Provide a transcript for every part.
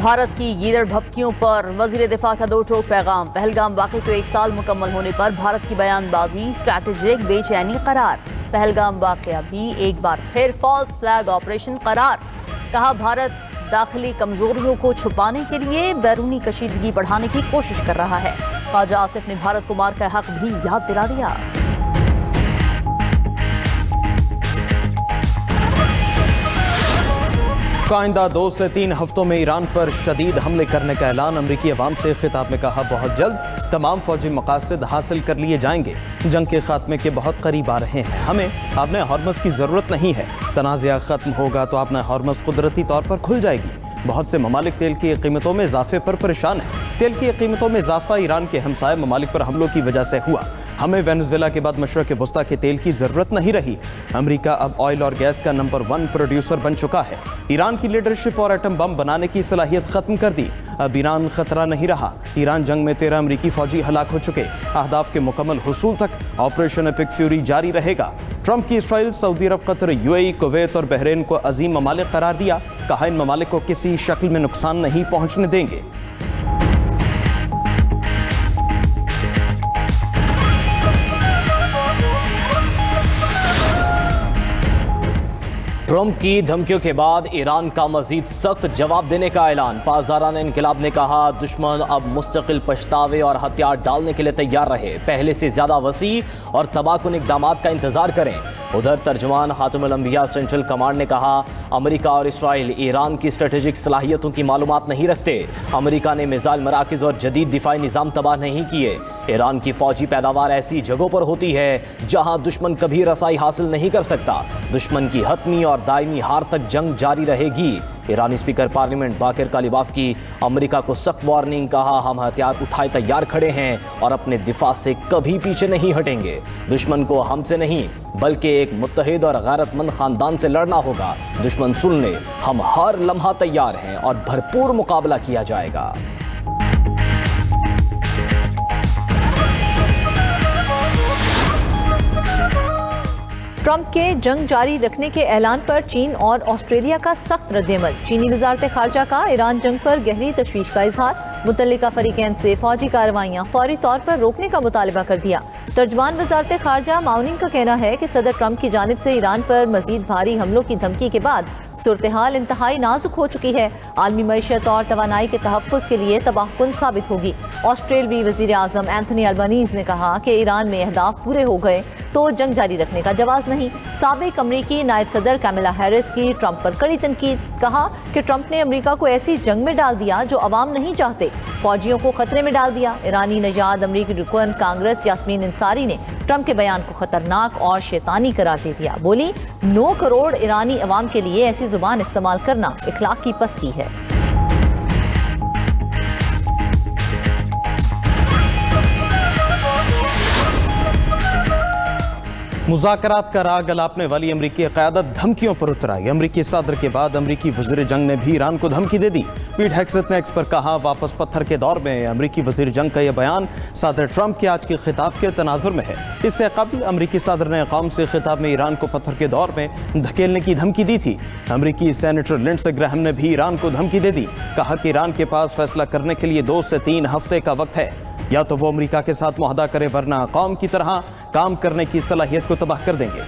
भारत की गीदड़ भभकियों पर वजीर दिफा का दो टोक पैगाम। पहलगाम वाक़े को 1 साल मुकम्मल होने पर भारत की बयानबाजी स्ट्रैटेजिक बेचैनी करार। पहलगाम वाक़या भी एक बार फिर फॉल्स फ्लैग ऑपरेशन करार। कहा, भारत दाखिली कमजोरियों को छुपाने के लिए बैरूनी कशीदगी बढ़ाने की कोशिश कर रहा है। ख्वाजा आसिफ ने भारत को मार का हक भी याद दिला दिया। आइंदा 2 से 3 हफ्तों में ईरान पर शदीद हमले करने का ऐलान। अमरीकी अवाम से खिताब में कहा, बहुत जल्द तमाम फौजी मकासद हासिल कर लिए जाएंगे। जंग के खात्मे के बहुत करीब आ रहे हैं। हमें आपने हॉर्मस की ज़रूरत नहीं है। तनाज़ा ख़त्म होगा तो आपने हॉर्मस कुदरती तौर पर खुल जाएगी। बहुत से ममालिक तेल की कीमतों में इजाफे पर परेशान हैं। तेल की कीमतों में इजाफा ईरान के हमसाय ममालिक पर हमलों की वजह से हुआ। हमें वेनेजुएला के बाद मशरक़ वस्ता के तेल की ज़रूरत नहीं रही। अमेरिका अब ऑयल और गैस का नंबर 1 प्रोड्यूसर बन चुका है। ईरान की लीडरशिप और एटम बम बनाने की सलाहियत ख़त्म कर दी। अब ईरान खतरा नहीं रहा। ईरान जंग में 13 अमरीकी फौजी हलाक हो चुके। अहदाफ के मुकम्मल हुसूल तक ऑपरेशन एपिक फ्यूरी जारी रहेगा। ट्रंप की इसराइल, सऊदी अरब, कतर, यूएई, कुवैत और बहरीन को अजीम ममालिक करार दिया। कहा, इन ममालिक को किसी शक्ल में नुकसान नहीं पहुंचने देंगे। ट्रंप की धमकियों के बाद ईरान का मजीद सख्त जवाब देने का ऐलान। पासदारान इनकलाब ने कहा, दुश्मन अब मुस्तकिल पछतावे और हथियार डालने के लिए तैयार रहे। पहले से ज्यादा वसी और तबाहकुन इक़दाम का इंतजार करें। उधर तर्जुमान खातमुल अंबिया सेंट्रल कमांड ने कहा, अमेरिका और इसराइल ईरान की स्ट्रेटेजिक सलाहियतों की मालूमात नहीं रखते। अमेरिका ने मिसाइल मराकिज़ और जदीद दिफाई निज़ाम तबाह नहीं किए। ईरान की फौजी पैदावार ऐसी जगहों पर होती है जहां दुश्मन कभी रसाई हासिल नहीं कर सकता। दुश्मन की हतमी और दायमी हार तक जंग जारी रहेगी। ईरानी स्पीकर पार्लियामेंट बाकिर कालिबाफ की अमेरिका को सख्त वार्निंग। कहा, हम हथियार उठाए तैयार खड़े हैं और अपने दिफा से कभी पीछे नहीं हटेंगे। दुश्मन को हमसे नहीं बल्कि एक मुत्तहिद और गैरतमंद खानदान से लड़ना होगा। दुश्मन सुन ले, हम हर लम्हा तैयार हैं और भरपूर मुकाबला किया जाएगा। ट्रंप के जंग जारी रखने के ऐलान पर चीन और ऑस्ट्रेलिया का सख्त रद्द-ए-अमल। चीनी वज़ारत खारजा का ईरान जंग पर गहरी तशवीश का इजहार। मुतल्लिका फरीकैन से फौजी कार्रवाइयाँ फौरी तौर पर रोकने का मुतालबा कर दिया। तर्जुमान वज़ारत खारजा माउनिंग का कहना है कि सदर ट्रंप की जानिब से ईरान पर मजीद भारी हमलों की धमकी के बाद सूरत हाल इंतहाई नाजुक हो चुकी है। आलमी मईशत और तवानाई के तहफ़्फ़ुज़ के लिए तबाहकुन साबित होगी। ऑस्ट्रेलवी वज़ीर आज़म एंथनी अल्बनीज़ ने कहा कि ईरान में अहदाफ पूरे हो गए तो जंग जारी रखने का जवाज़ नहीं। साबिक अमरीकी नायब सदर कैमला हैरिस की ट्रंप पर कड़ी तनकीद। कहा कि ट्रंप ने अमरीका को ऐसी जंग में डाल दिया जो अवाम नहीं चाहते। फौजियों को खतरे में डाल दिया। ईरानी नजाद अमरीकी रुकन कांग्रेस यास्मीन अंसारी ने ट्रंप के बयान को खतरनाक और शैतानी करार दे दिया। बोली, 9 करोड़ ईरानी अवाम के लिए ऐसी जुबान इस्तेमाल करना इखलाक की पस्ती है। मुज़ाकरात का राग अलापने वाली अमरीकी क़यादत धमकियों पर उतर आई। अमरीकी सदर के बाद अमरीकी वज़ीर जंग ने भी ईरान को धमकी दे दी। पीट हेग्सेथ ने एक्स पर कहा, वापस पत्थर के दौर में। अमरीकी वज़ीर जंग का यह बयान सदर ट्रंप के आज के खिताब के तनाजुर में है। इससे कबल अमरीकी सदर ने कौम से खिताब में ईरान को पत्थर के दौर में धकेलने की धमकी दी थी। अमरीकी सेनेटर लिंडसे ग्राहम ने भी ईरान को धमकी दे दी। कहा कि ईरान के पास फैसला करने के लिए 2 से 3 हफ्ते का वक्त है। या तो वो अमेरिका के साथ मुआहदा करे, वरना कौम की तरह काम करने की सलाहियत को तबाह कर देंगे।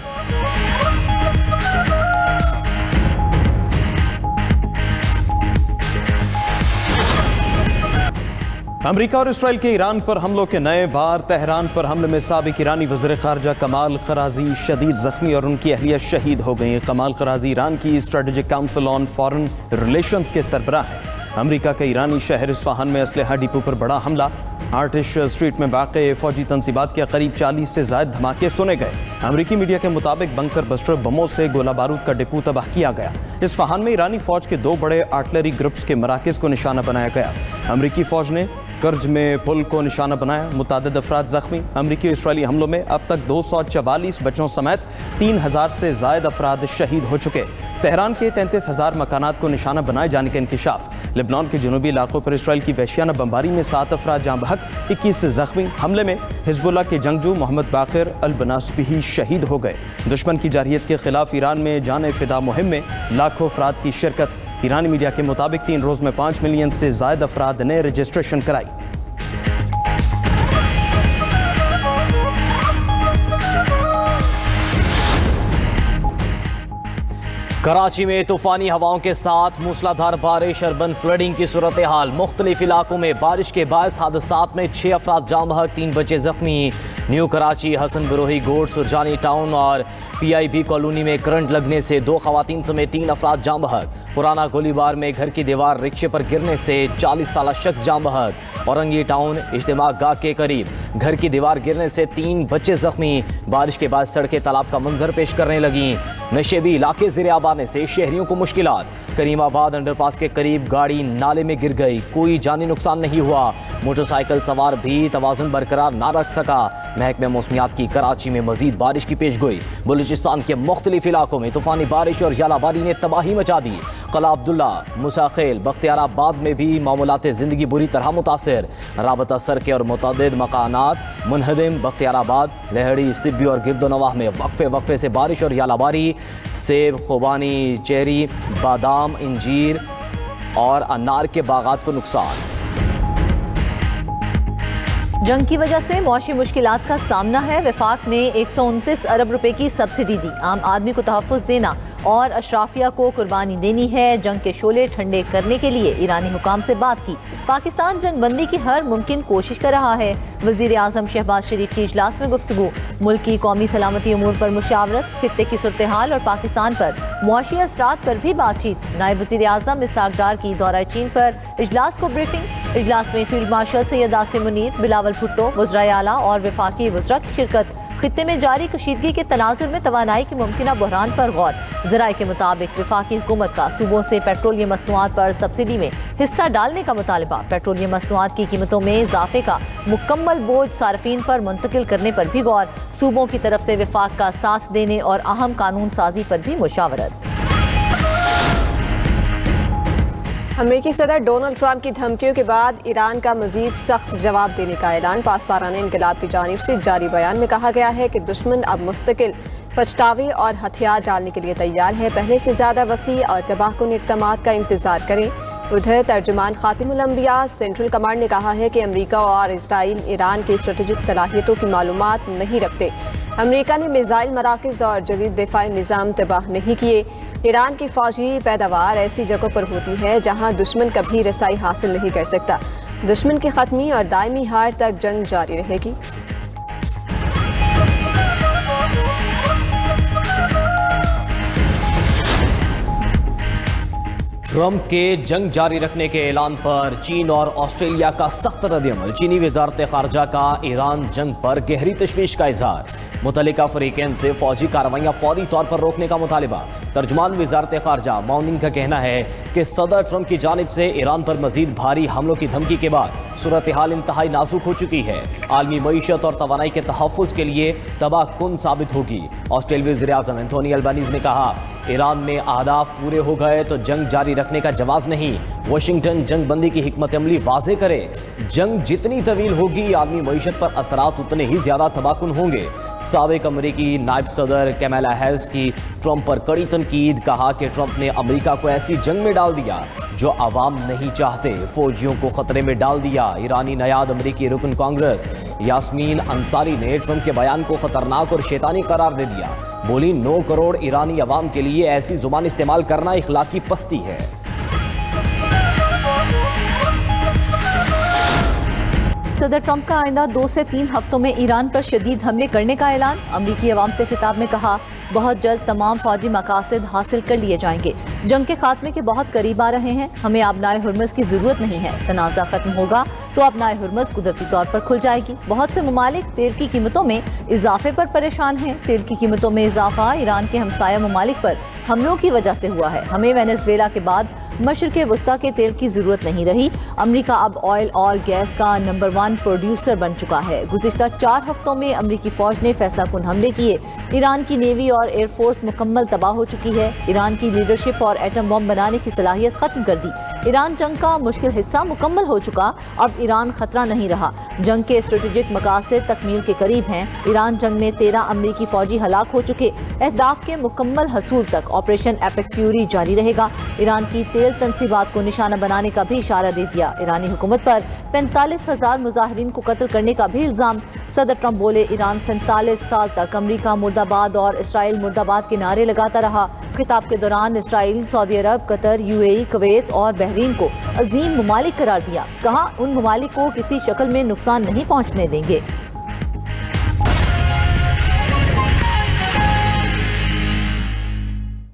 अमेरिका और इसराइल के ईरान पर हमलों के नए बार। तेहरान पर हमले में साबिक ईरानी वज़ीर ख़ारजा कमाल ख़राज़ी शदीद ज़ख्मी और उनकी अहलिया शहीद हो गई। कमाल ख़राज़ी ईरान की strategic council on foreign relations के सरबराह हैं। अमेरिका के ईरानी शहर इस्फहान में असलहा डिपो पर बड़ा हमला। आर्टिश स्ट्रीट में वाक़े फौजी तंसीबात के करीब 40 से ज़ायद धमाके सुने गए। अमरीकी मीडिया के मुताबिक बंकर बस्टर बमों से गोला बारूद का डिपो तबाह किया गया। इस्फहान में ईरानी फ़ौज के 2 बड़े आर्टिलरी ग्रुप्स के मराकज़ को निशाना बनाया गया। अमरीकी फ़ौज ने कर्ज में पुल को निशाना बनाया। मुतादिद अफराद जख्मी। अमरीकी इसराइली हमलों में अब तक 244 बच्चों समेत 3000 से ज़ायद अफराद शहीद हो चुके। तेहरान के 33,000 मकानात को निशाना बनाए जाने का इंकशाफ। लेबनान के जनूबी इलाकों पर इसराइल की वहशियाना बमबारी में 7 अफराद जाँ बहक, 21 जख्मी। हमले में हिजबुल्लाह के जंगजू मोहम्मद बाकिर अल बनासबी ही शहीद हो गए। दुश्मन की जारहियत के खिलाफ ईरान में जाने फिदा मुहिम में लाखों अफराद की शिरकत। ईरानी मीडिया के मुताबिक 3 रोज में 5 मिलियन से ज्यादा अफराद ने रजिस्ट्रेशन कराई। कराची में तूफानी हवाओं के साथ मूसलाधार बारिश, अर्बन फ्लडिंग की सूरत हाल। मुख्तलिफ इलाकों में बारिश के बायस हादसात में 6 अफराद जाँ बहक, 3 बच्चे जख्मी। न्यू कराची, हसन बरोही गोड, सुरजानी टाउन और PIB कॉलोनी में करंट लगने से 2 खवातीन समेत 3 अफराद जाँ बहक। पुराना गोलीबार में घर की दीवार रिक्शे पर गिरने से 40 साल शख्स जाँ बहक। औरंगी टाउन इज्तिमा गाह के करीब घर की दीवार गिरने से 3 बच्चे जख्मी। बारिश के बाद सड़कें तालाब का मंजर पेश करने लगी। नशेबी इलाके ज़ेरे आब आने से शहरियों को मुश्किलात। करीमाबाद अंडरपास के करीब गाड़ी नाले में गिर गई, कोई जानी नुकसान नहीं हुआ। मोटरसाइकिल सवार भी तवाज़ुन बरकरार ना रख सका। महकमे मौसमियात की कराची में मजीद बारिश की पेशगोई। बलूचिस्तान के मुख्तलिफ इलाकों में तूफानी बारिश और यालाबारी ने तबाही मचा दी। कला अब्दुल्ला, मुसाखिल, बख्तियाराबाद में भी मामूलात ज़िंदगी बुरी तरह मुतासर। राबता सड़कें और मुतअद्दिद मकानात मुनहदिम। बख्तियाराबाद, लहड़ी, सिब्बी और गिरदोनवाह में वक्फे से बारिश और यालाबारी। सेब, खुबानी, चेरी, बादाम, इंजीर और अनार के बागात को नुकसान। जंग की वजह से मौशी मुश्किलात का सामना है। वफाक ने 129 अरब रुपए की सब्सिडी दी। आम आदमी को तहफ़्फ़ुज़ देना और अशराफिया को कुर्बानी देनी है। जंग के शोले ठंडे करने के लिए ईरानी हुकाम से बात की। पाकिस्तान जंग बंदी की हर मुमकिन कोशिश कर रहा है। वज़ीर आज़म शहबाज शरीफ की इजलास में गुफ्तगू। मुल्क की कौमी सलामती उमूर पर मुशावरत, खित्ते की सूरत हाल और पाकिस्तान पर मुआशी असरात पर भी बातचीत। नायब वज़ीर आज़म इसहाक डार की दौरा चीन पर इजलास को ब्रीफिंग। इजलास में फील्ड मार्शल सैयद आसिम मुनीर, बिलावल भुट्टो, वज़राए आला और वफाकी वज़रा की शिरकत। खित्ते में जारी कशीदगी के तनाजुर में तवानाई की मुमकिना बहरान पर गौर। ज़राए के मुताबिक वफाकी हुकूमत का सूबों से पेट्रोलियम मसनूआत पर सब्सिडी में हिस्सा डालने का मुतालबा। पेट्रोलियम मसनूआत की कीमतों में इजाफे का मुकम्मल बोझ सार्फिन पर मुंतकिल करने पर भी गौर। सूबों की तरफ से वफाक का साथ देने और अहम कानून साजी पर भी मुशावरत। अमेरिकी सदर डोनाल्ड ट्रंप की धमकियों के बाद ईरान का मजीद सख्त जवाब देने का ऐलान। पासदारान इंक़िलाब की जानिब से जारी बयान में कहा गया है कि दुश्मन अब मुस्तकिल पछतावे और हथियार डालने के लिए तैयार है। पहले से ज़्यादा वसी और तबाहकुन इक़दामात का इंतज़ार करें। उधर तर्जुमान खातिमुल अंबिया सेंट्रल कमांड ने कहा है कि अमेरिका और इसराइल ईरान की स्ट्रेटेजिक सलाहियतों की मालूमात नहीं रखते। अमेरिका ने मिसाइल मराकज़ और जदीद दिफाई निज़ाम तबाह नहीं किए। ईरान की फौजी पैदावार ऐसी जगहों पर होती है जहां दुश्मन कभी रसाई हासिल नहीं कर सकता। दुश्मन की ख़त्मी और दायमी हार तक जंग जारी रहेगी। ट्रंप के जंग जारी रखने के ऐलान पर चीन और ऑस्ट्रेलिया का सख्त रद्द-ए-अमल। चीनी वज़ारत ख़ारजा का ईरान जंग पर गहरी तशवीश का इजहार। मुतल्लिका फ़रीक़ैन से फ़ौजी कार्रवाइयाँ फौरी तौर पर रोकने का मुतालिबा। तर्जुमान वज़ारत ख़ारजा मॉर्निंग का कहना है कि सदर ट्रंप की जानिब से ईरान पर मजीद भारी हमलों की धमकी के बाद सूरत हाल इंतहाई नाजुक हो चुकी है। आलमी मईशत और तवानाई के तहफ़्फ़ुज़ के लिए तबाहकुन साबित होगी। ऑस्ट्रेलियाई वज़ीर आज़म एंथोनी अल्बानीज़ ने कहा, ईरान में अहदाफ पूरे हो गए तो जंग जारी रखने का जवाज़ नहीं। वाशिंगटन जंग बंदी की हिकमत अमली वाज़े करे। जंग जितनी तवील होगी आलमी मईशत पर असरात उतने ही ज़्यादा तबाहकुन होंगे। साबिक अमरीकी नायब सदर कैमला हैरिस की ट्रंप पर कड़ी तनकीद। कहा कि ट्रंप ने अमरीका को ऐसी जंग में डाल दिया जो अवाम नहीं चाहते। फौजियों को खतरे में डाल दिया। ईरानी नयाद अमरीकी रुकन कांग्रेस यास्मीन अंसारी ने ट्रंप के बयान को खतरनाक और शैतानी करार दे दिया। बोली, 9 करोड़ ईरानी अवाम के लिए ऐसी जुबान इस्तेमाल करना इखलाकी पस्ती है। सदर ट्रंप का आइंदा 2 से 3 हफ्तों में ईरान पर शदीद हमले करने का ऐलान। अमरीकी अवाम से खिताब में कहा, बहुत जल्द तमाम फौजी मकासद हासिल कर लिए जाएंगे। जंग के खात्मे के बहुत करीब आ रहे हैं। हमें आबनाए हुर्मज़ की ज़रूरत नहीं है। तनाज़ा ख़त्म होगा तो आबनाए हुर्मज़ कुदरती तौर पर खुल जाएगी। बहुत से ममालिक तेल की कीमतों में इजाफे पर परेशान हैं। तेल की कीमतों में इजाफा ईरान के हमसाया ममालिक पर हमलों की वजह से हुआ है। हमें वेनेज़ुएला के बाद मशरिक़ वस्ता के तेल की ज़रूरत नहीं रही। अमरीका अब ऑयल और गैस का नंबर 1 प्रोड्यूसर बन चुका है। गुज़िश्ता 4 हफ्तों में अमरीकी फ़ौज ने फैसलाकुन हमले किए। ईरान की नेवी और एयरफोर्स मुकम्मल तबाह हो चुकी है। ईरान की लीडरशिप और एटम बम बनाने की सलाहियत ख़त्म कर दी। ईरान जंग का मुश्किल हिस्सा मुकम्मल हो चुका, अब ईरान खतरा नहीं रहा। जंग के स्ट्रेटेजिक मकासद तकमील के करीब हैं। ईरान जंग में 13 अमरीकी फौजी हलाक हो चुके। अहदाफ के मुकम्मल हसूल तक ऑपरेशन एपिक फ्यूरी जारी रहेगा। ईरान की तेल तंसीबात को निशाना बनाने का भी इशारा दे दिया। ईरानी हुकूमत पर 45,000 मुजाहिरीन को कत्ल करने का भी इल्जाम। सदर ट्रंप बोले, ईरान 47 साल तक अमरीका मुर्दाबाद और इसराइल मुर्दाबाद के नारे लगाता रहा। खिताब के दौरान इसराइल, सऊदी अरब, कतर, यूएई, कुवैत और बहरीन को अजीम ममालिक करार दिया। कहा, उन ममालिक को किसी शक्ल में नुकसान नहीं पहुंचने देंगे।